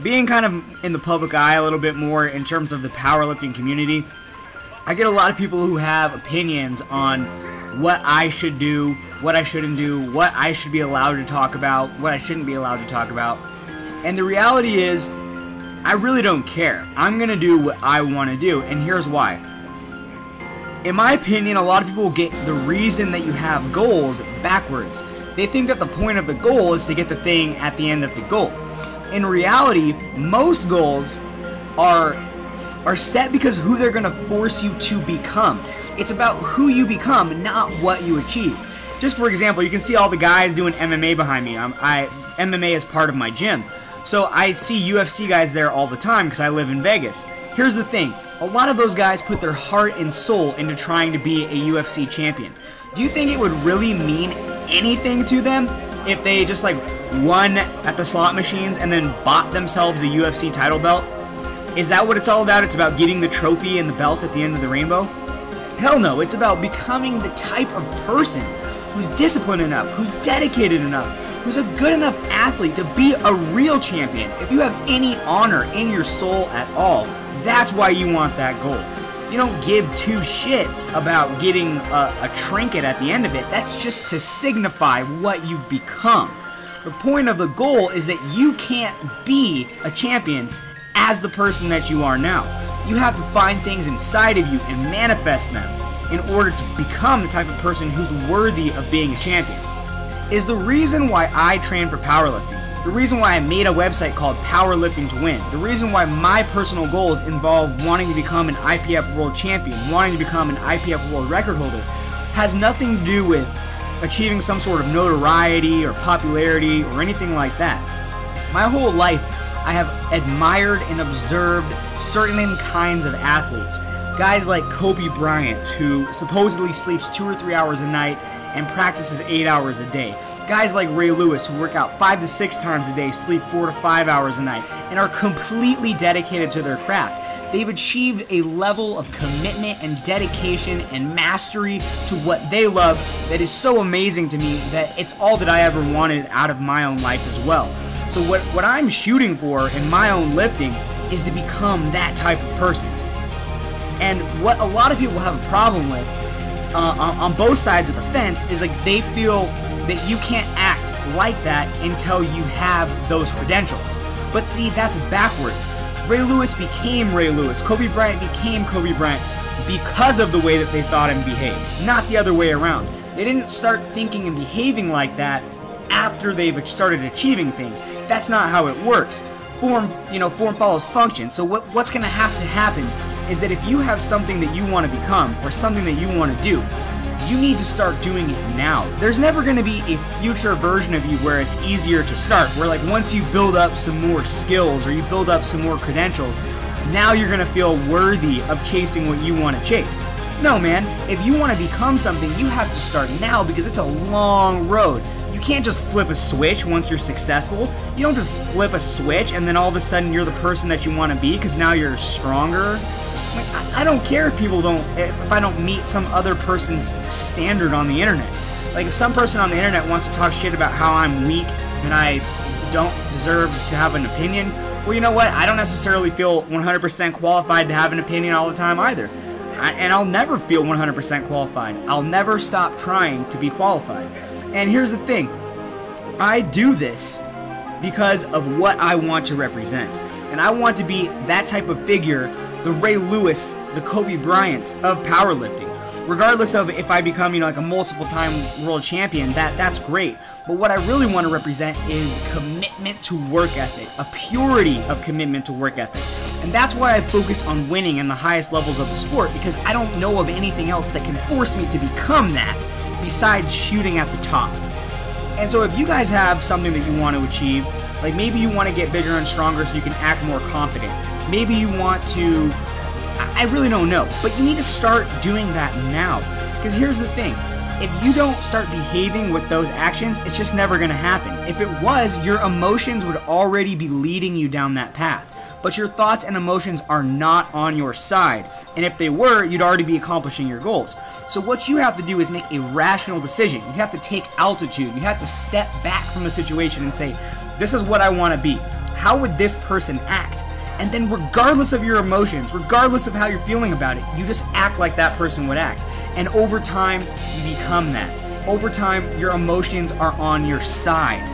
being kind of in the public eye a little bit more in terms of the powerlifting community, I get a lot of people who have opinions on what I should do, what I shouldn't do, what I should be allowed to talk about, what I shouldn't be allowed to talk about. And the reality is, I really don't care. I'm going to do what I want to do, and here's why. In my opinion, a lot of people get the reason that you have goals backwards. They think that the point of the goal is to get the thing at the end of the goal. In reality, most goals are set because who they're going to force you to become. It's about who you become, not what you achieve. Just for example, you can see all the guys doing MMA behind me. MMA is part of my gym. So I see UFC guys there all the time because I live in Vegas. Here's the thing. A lot of those guys put their heart and soul into trying to be a UFC champion. Do you think it would really mean anything to them if they just like won at the slot machines and then bought themselves a UFC title belt? Is that what it's all about? It's about getting the trophy and the belt at the end of the rainbow? Hell no, it's about becoming the type of person who's disciplined enough, who's dedicated enough, who's a good enough athlete to be a real champion. If you have any honor in your soul at all, that's why you want that goal. You don't give two shits about getting a trinket at the end of it. That's just to signify what you've become. The point of the goal is that you can't be a champion as the person that you are now. You have to find things inside of you and manifest them in order to become the type of person who's worthy of being a champion. Is the reason why I train for powerlifting, the reason why I made a website called Powerlifting to Win, the reason why my personal goals involve wanting to become an IPF world champion, wanting to become an IPF world record holder, has nothing to do with achieving some sort of notoriety or popularity or anything like that. My whole life, I have admired and observed certain kinds of athletes. Guys like Kobe Bryant, who supposedly sleeps 2 or 3 hours a night and practices 8 hours a day. Guys like Ray Lewis, who work out 5 to 6 times a day, sleep 4 to 5 hours a night, and are completely dedicated to their craft. They've achieved a level of commitment and dedication and mastery to what they love that is so amazing to me that it's all that I ever wanted out of my own life as well. So what I'm shooting for in my own lifting is to become that type of person. And what a lot of people have a problem with on both sides of the fence is like they feel that you can't act like that until you have those credentials. But see, that's backwards. Ray Lewis became Ray Lewis. Kobe Bryant became Kobe Bryant because of the way that they thought and behaved, not the other way around. They didn't start thinking and behaving like that after they've started achieving things. That's not how it works. Form follows function. So what's going to happen is that if you have something that you want to become or something that you want to do, you need to start doing it now. There's never going to be a future version of you where it's easier to start, where like once you build up some more skills or you build up some more credentials, now you're going to feel worthy of chasing what you want to chase. No, man, if you want to become something, you have to start now because it's a long road. You can't just flip a switch once you're successful. You don't just flip a switch and then all of a sudden you're the person that you want to be because now you're stronger. Like, I don't care if I don't meet some other person's standard on the internet. Like if some person on the internet wants to talk shit about how I'm weak and I don't deserve to have an opinion, well, you know what? I don't necessarily feel 100% qualified to have an opinion all the time either. And I'll never feel 100% qualified. I'll never stop trying to be qualified. And here's the thing. I do this because of what I want to represent. And I want to be that type of figure, the Ray Lewis, the Kobe Bryant of powerlifting. Regardless of if I become, like a multiple-time world champion, that's great. But what I really want to represent is commitment to work ethic, a purity of commitment to work ethic. And that's why I focus on winning in the highest levels of the sport, because I don't know of anything else that can force me to become that besides shooting at the top. And so if you guys have something that you want to achieve, like maybe you want to get bigger and stronger so you can act more confident. Maybe you want to, I really don't know, but you need to start doing that now. Because here's the thing, if you don't start behaving with those actions, it's just never going to happen. If it was, your emotions would already be leading you down that path. But your thoughts and emotions are not on your side. And if they were, you'd already be accomplishing your goals. So what you have to do is make a rational decision. You have to take altitude. You have to step back from the situation and say, this is what I want to be. how would this person act? And then regardless of your emotions, regardless of how you're feeling about it, you just act like that person would act. And over time, you become that. Over time, your emotions are on your side.